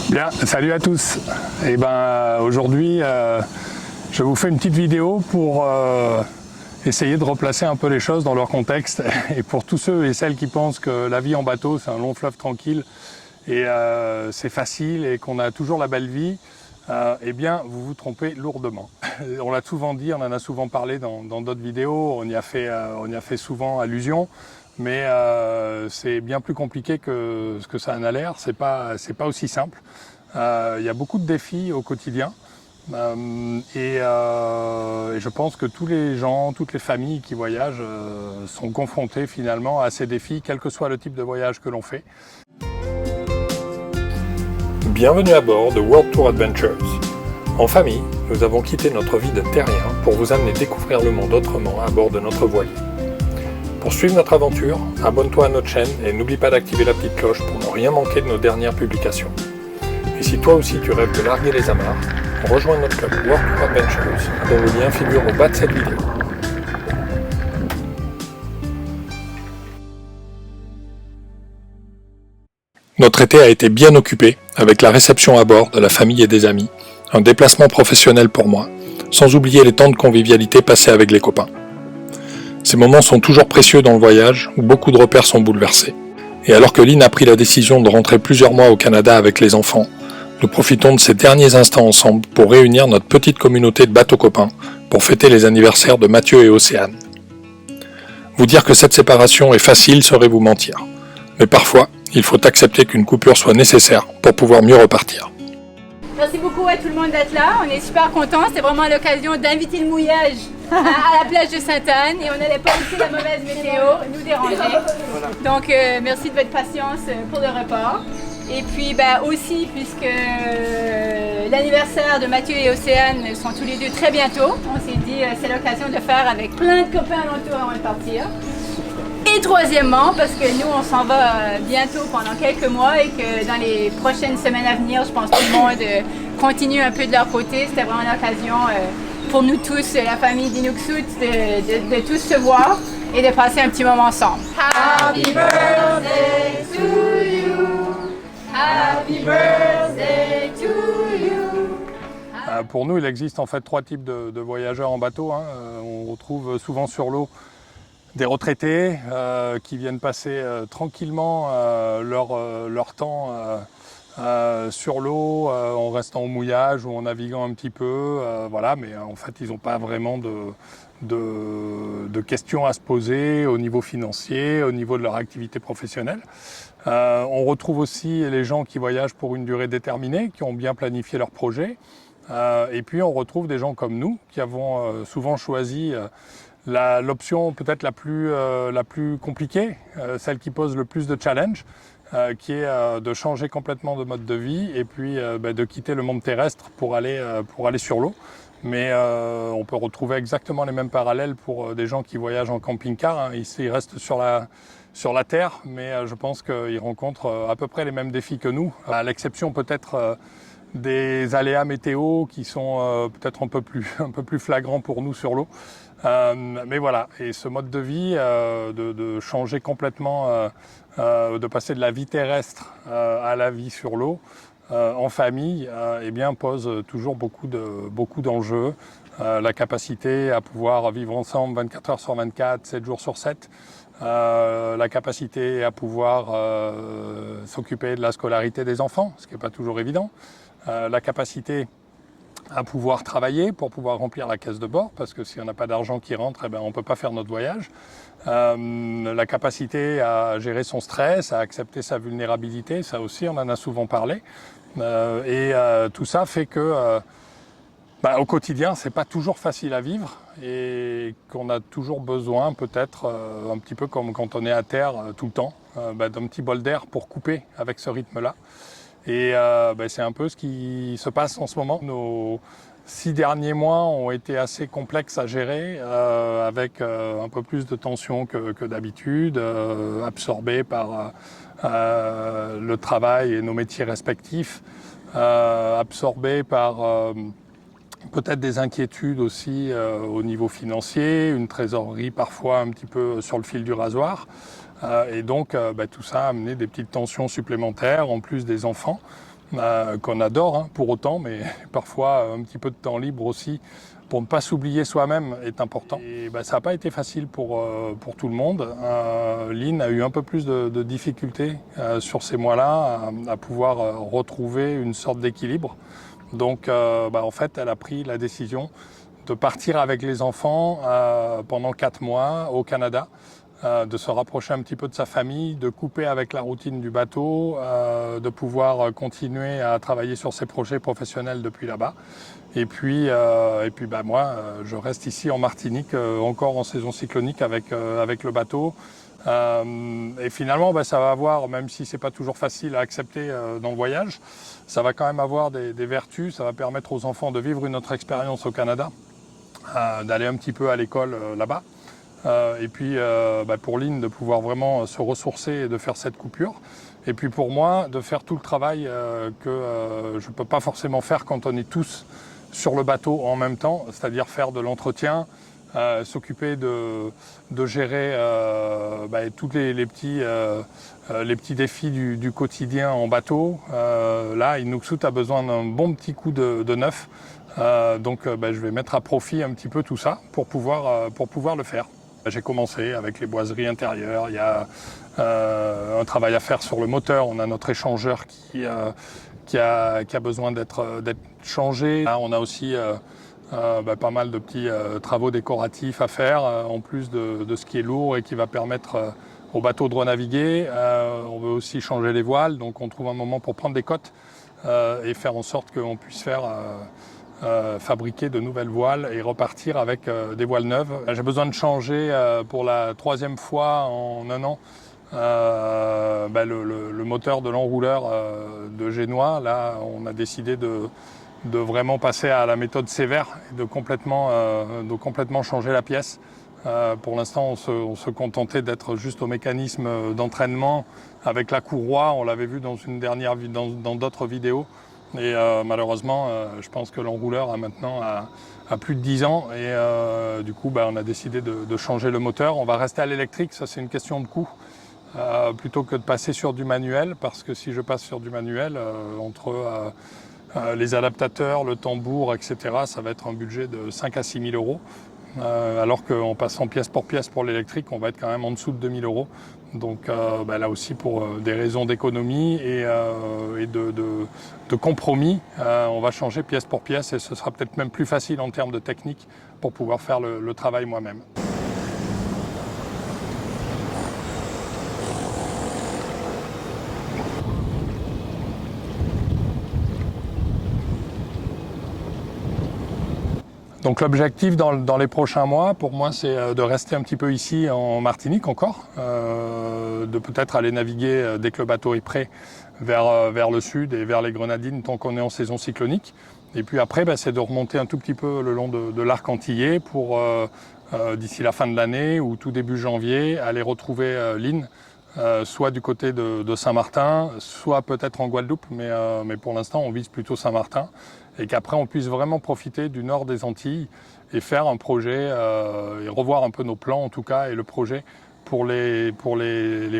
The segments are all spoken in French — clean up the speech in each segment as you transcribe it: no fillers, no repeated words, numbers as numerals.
Bien, salut à tous. Et aujourd'hui, je vous fais une petite vidéo pour essayer de replacer un peu les choses dans leur contexte. Et pour tous ceux et celles qui pensent que la vie en bateau, c'est un long fleuve tranquille et c'est facile et qu'on a toujours la belle vie, eh bien, vous vous trompez lourdement. On l'a souvent dit, on en a souvent parlé dans d'autres vidéos, on y a fait souvent allusion. Mais c'est bien plus compliqué que ce que ça en a l'air, c'est pas aussi simple. Il y a beaucoup de défis au quotidien et je pense que tous les gens, toutes les familles qui voyagent sont confrontés finalement à ces défis, quel que soit le type de voyage que l'on fait. Bienvenue à bord de World Tour Adventures. En famille, nous avons quitté notre vie de terrien pour vous amener découvrir le monde autrement à bord de notre voilier. Pour suivre notre aventure, abonne-toi à notre chaîne et n'oublie pas d'activer la petite cloche pour ne rien manquer de nos dernières publications. Et si toi aussi tu rêves de larguer les amarres, rejoins notre club World Tour Adventures dont le lien figure au bas de cette vidéo. Notre été a été bien occupé avec la réception à bord de la famille et des amis, un déplacement professionnel pour moi, sans oublier les temps de convivialité passés avec les copains. Ces moments sont toujours précieux dans le voyage, où beaucoup de repères sont bouleversés. Et alors que Lynn a pris la décision de rentrer plusieurs mois au Canada avec les enfants, nous profitons de ces derniers instants ensemble pour réunir notre petite communauté de bateaux copains pour fêter les anniversaires de Mathieu et Océane. Vous dire que cette séparation est facile serait vous mentir. Mais parfois, il faut accepter qu'une coupure soit nécessaire pour pouvoir mieux repartir. Merci beaucoup à tout le monde d'être là, on est super contents, c'est vraiment l'occasion d'inviter le mouillage à la plage de Sainte-Anne et on n'allait pas laisser la mauvaise météo nous déranger. Donc merci de votre patience pour le report. Et puis aussi, puisque l'anniversaire de Mathieu et Océane sont tous les deux très bientôt, on s'est dit c'est l'occasion de le faire avec plein de copains alentour avant de partir. Et troisièmement, parce que nous on s'en va bientôt pendant quelques mois et que dans les prochaines semaines à venir, je pense que tout le monde continue un peu de leur côté. C'était vraiment l'occasion pour nous tous, la famille d'Inuksut, de tous se voir et de passer un petit moment ensemble. Happy birthday to you, happy birthday to you. Pour nous, il existe en fait trois types de voyageurs en bateau. On retrouve souvent sur l'eau des retraités qui viennent passer tranquillement leur temps sur l'eau en restant au mouillage ou en naviguant un petit peu, voilà, mais en fait ils n'ont pas vraiment de questions à se poser au niveau financier, au niveau de leur activité professionnelle. On retrouve aussi les gens qui voyagent pour une durée déterminée, qui ont bien planifié leur projet, et puis on retrouve des gens comme nous qui avons souvent choisi l'option peut-être la plus compliquée, celle qui pose le plus de challenge, qui est de changer complètement de mode de vie et puis de quitter le monde terrestre pour aller sur l'eau. Mais on peut retrouver exactement les mêmes parallèles pour des gens qui voyagent en camping-car. Ici, ils restent sur la terre, mais je pense qu'ils rencontrent à peu près les mêmes défis que nous, à l'exception peut-être des aléas météo qui sont peut-être un peu plus flagrants pour nous sur l'eau. Mais voilà, et ce mode de vie, de changer complètement, de passer de la vie terrestre à la vie sur l'eau, en famille, eh bien, pose toujours beaucoup d'enjeux. La capacité à pouvoir vivre ensemble 24 heures sur 24, 7 jours sur 7, la capacité à pouvoir s'occuper de la scolarité des enfants, ce qui n'est pas toujours évident, la capacité à pouvoir travailler pour pouvoir remplir la caisse de bord, parce que si on n'a pas d'argent qui rentre, eh ben, on ne peut pas faire notre voyage. La capacité à gérer son stress, à accepter sa vulnérabilité, ça aussi on en a souvent parlé. Tout ça fait que au quotidien, c'est pas toujours facile à vivre et qu'on a toujours besoin, peut-être un petit peu comme quand on est à terre tout le temps, d'un petit bol d'air pour couper avec ce rythme-là. Et c'est un peu ce qui se passe en ce moment. Nos 6 derniers mois ont été assez complexes à gérer, avec un peu plus de tension que d'habitude, absorbés par le travail et nos métiers respectifs, absorbés par peut-être des inquiétudes aussi au niveau financier, une trésorerie parfois un petit peu sur le fil du rasoir. Et donc tout ça a amené des petites tensions supplémentaires en plus des enfants. qu'on adore hein, pour autant, mais parfois un petit peu de temps libre aussi pour ne pas s'oublier soi-même est important. Et ça n'a pas été facile pour tout le monde. Lynn a eu un peu plus de difficultés sur ces mois-là à pouvoir retrouver une sorte d'équilibre. Donc en fait, elle a pris la décision de partir avec les enfants pendant 4 mois au Canada, de se rapprocher un petit peu de sa famille, de couper avec la routine du bateau, de pouvoir continuer à travailler sur ses projets professionnels depuis là-bas. Et puis moi, je reste ici en Martinique, encore en saison cyclonique avec le bateau. Et finalement, ça va avoir, même si c'est pas toujours facile à accepter dans le voyage, ça va quand même avoir des vertus. Ça va permettre aux enfants de vivre une autre expérience au Canada, d'aller un petit peu à l'école là-bas. Et puis pour Lynn de pouvoir vraiment se ressourcer et de faire cette coupure. Et puis pour moi de faire tout le travail que je ne peux pas forcément faire quand on est tous sur le bateau en même temps, c'est-à-dire faire de l'entretien, s'occuper de gérer tous les petits défis du quotidien en bateau. Là, Inuksut a besoin d'un bon petit coup de neuf. Donc je vais mettre à profit un petit peu tout ça pour pouvoir le faire. J'ai commencé avec les boiseries intérieures, il y a un travail à faire sur le moteur, on a notre échangeur qui a besoin d'être changé. Là, on a aussi pas mal de petits travaux décoratifs à faire, en plus de ce qui est lourd et qui va permettre au bateau de renaviguer. On veut aussi changer les voiles, donc on trouve un moment pour prendre des cotes et faire en sorte qu'on puisse fabriquer de nouvelles voiles et repartir avec des voiles neuves. J'ai besoin de changer pour la 3e fois en 1 an le moteur de l'enrouleur de Génois. Là, on a décidé de vraiment passer à la méthode sévère et de complètement changer la pièce. Pour l'instant, on se contentait d'être juste au mécanisme d'entraînement avec la courroie. On l'avait vu dans d'autres vidéos. Et malheureusement, je pense que l'enrouleur a maintenant plus de 10 ans et du coup, on a décidé de changer le moteur. On va rester à l'électrique, ça c'est une question de coût, plutôt que de passer sur du manuel, parce que si je passe sur du manuel, entre les adaptateurs, le tambour, etc., ça va être un budget de 5 à 6 000 euros. Alors qu'en passant pièce pour l'électrique, on va être quand même en dessous de 2 000 euros. Donc là aussi pour des raisons d'économie et de compromis, on va changer pièce pour pièce et ce sera peut-être même plus facile en termes de technique pour pouvoir faire le travail moi-même. Donc l'objectif dans les prochains mois, pour moi, c'est de rester un petit peu ici en Martinique encore, de peut-être aller naviguer dès que le bateau est prêt vers le sud et vers les Grenadines tant qu'on est en saison cyclonique. Et puis après, c'est de remonter un tout petit peu le long de l'arc antillais pour, d'ici la fin de l'année ou tout début janvier, aller retrouver Lynn, soit du côté de Saint-Martin, soit peut-être en Guadeloupe, mais pour l'instant, on vise plutôt Saint-Martin. Et qu'après on puisse vraiment profiter du nord des Antilles et faire un projet et revoir un peu nos plans en tout cas et le projet pour les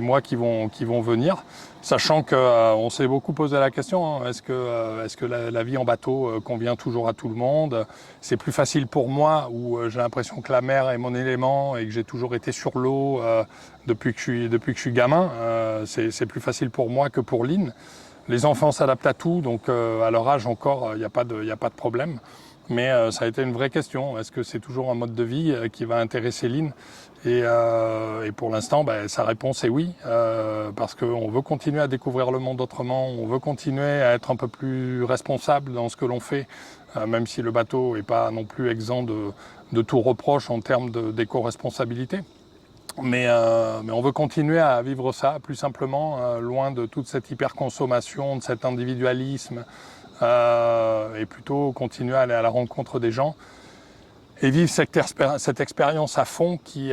mois qui vont venir, sachant qu'on s'est beaucoup posé la question, est-ce que la vie en bateau convient toujours à tout le monde? C'est plus facile pour moi où j'ai l'impression que la mer est mon élément et que j'ai toujours été sur l'eau depuis que je suis gamin. C'est plus facile pour moi que pour Lynn. Les enfants s'adaptent à tout, donc à leur âge encore, il n'y a pas de problème. Mais ça a été une vraie question. Est-ce que c'est toujours un mode de vie qui va intéresser Lynn ? Et pour l'instant, sa réponse est oui, parce qu'on veut continuer à découvrir le monde autrement, on veut continuer à être un peu plus responsable dans ce que l'on fait, même si le bateau n'est pas non plus exempt de tout reproche en termes d'éco-responsabilité. Mais on veut continuer à vivre ça plus simplement, loin de toute cette hyperconsommation, de cet individualisme, et plutôt continuer à aller à la rencontre des gens et vivre cette expérience à fond qui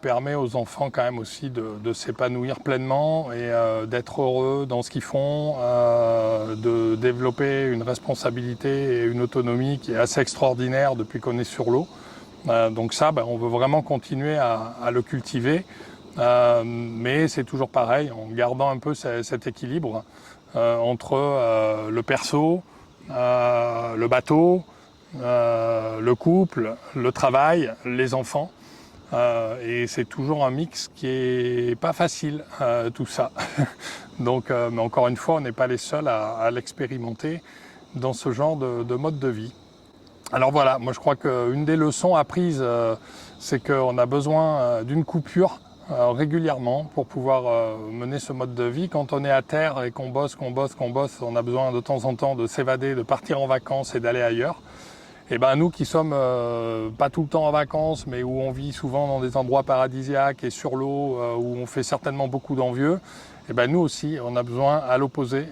permet aux enfants quand même aussi de s'épanouir pleinement et d'être heureux dans ce qu'ils font, de développer une responsabilité et une autonomie qui est assez extraordinaire depuis qu'on est sur l'eau. Donc ça, on veut vraiment continuer à le cultiver, mais c'est toujours pareil, en gardant un peu cet équilibre entre le perso, le bateau, le couple, le travail, les enfants. Et c'est toujours un mix qui est pas facile, tout ça. Donc, mais encore une fois, on n'est pas les seuls à l'expérimenter dans ce genre de mode de vie. Alors voilà, moi je crois qu'une des leçons apprises, c'est qu'on a besoin d'une coupure régulièrement pour pouvoir mener ce mode de vie. Quand on est à terre et qu'on bosse, on a besoin de temps en temps de s'évader, de partir en vacances et d'aller ailleurs. Et ben nous qui sommes pas tout le temps en vacances, mais où on vit souvent dans des endroits paradisiaques et sur l'eau, où on fait certainement beaucoup d'envieux, et ben nous aussi, on a besoin, à l'opposé,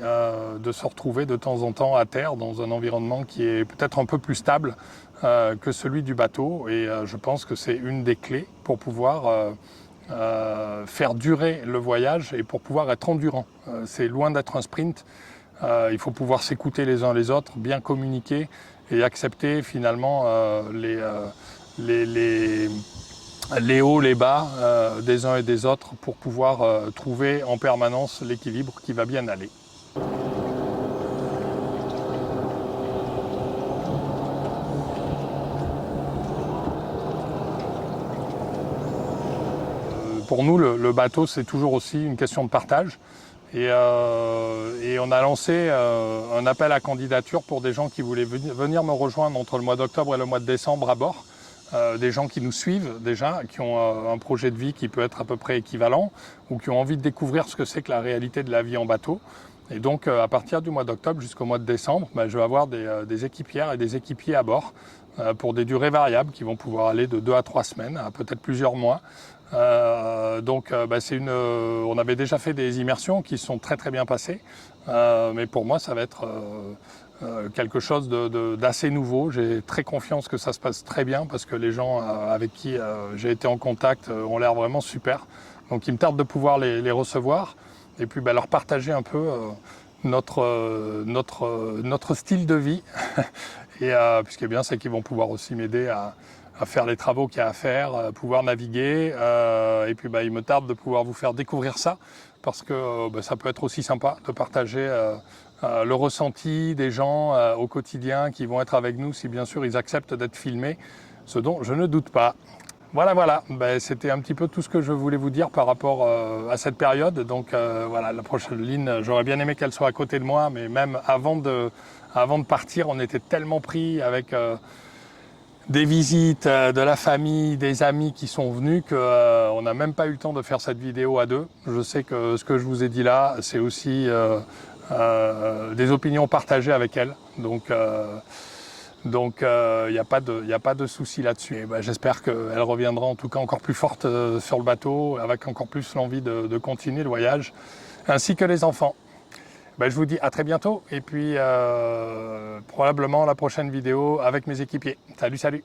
de se retrouver de temps en temps à terre, dans un environnement qui est peut-être un peu plus stable que celui du bateau. Et je pense que c'est une des clés pour pouvoir faire durer le voyage et pour pouvoir être endurant. C'est loin d'être un sprint. Il faut pouvoir s'écouter les uns les autres, bien communiquer et accepter finalement les hauts, les bas des uns et des autres pour pouvoir trouver en permanence l'équilibre qui va bien aller. Pour nous, le bateau, c'est toujours aussi une question de partage. Et on a lancé un appel à candidature pour des gens qui voulaient venir me rejoindre entre le mois d'octobre et le mois de décembre à bord. Des gens qui nous suivent déjà, qui ont un projet de vie qui peut être à peu près équivalent ou qui ont envie de découvrir ce que c'est que la réalité de la vie en bateau. Et donc à partir du mois d'octobre jusqu'au mois de décembre, je vais avoir des équipières et des équipiers à bord pour des durées variables qui vont pouvoir aller de 2 à 3 semaines, à peut-être plusieurs mois. On avait déjà fait des immersions qui sont très très bien passées, mais pour moi ça va être quelque chose d'assez nouveau. J'ai très confiance que ça se passe très bien parce que les gens avec qui j'ai été en contact ont l'air vraiment super. Donc il me tarde de pouvoir les recevoir et puis leur partager un peu notre style de vie. Et puis ce qui est bien, c'est qu'ils vont pouvoir aussi m'aider à faire les travaux qu'il y a à faire, pouvoir naviguer. Et puis il me tarde de pouvoir vous faire découvrir ça parce que ça peut être aussi sympa de partager le ressenti des gens au quotidien qui vont être avec nous si bien sûr ils acceptent d'être filmés, ce dont je ne doute pas. Voilà, c'était un petit peu tout ce que je voulais vous dire par rapport à cette période. Donc voilà, la prochaine ligne, j'aurais bien aimé qu'elle soit à côté de moi, mais même avant de partir, on était tellement pris avec des visites de la famille, des amis qui sont venus qu'on n'a même pas eu le temps de faire cette vidéo à deux. Je sais que ce que je vous ai dit là, c'est aussi des opinions partagées avec elle. Donc il n'y a pas de souci là-dessus. J'espère qu'elle reviendra en tout cas encore plus forte sur le bateau, avec encore plus l'envie de continuer le voyage, ainsi que les enfants. Je vous dis à très bientôt et puis probablement la prochaine vidéo avec mes équipiers. Salut, salut!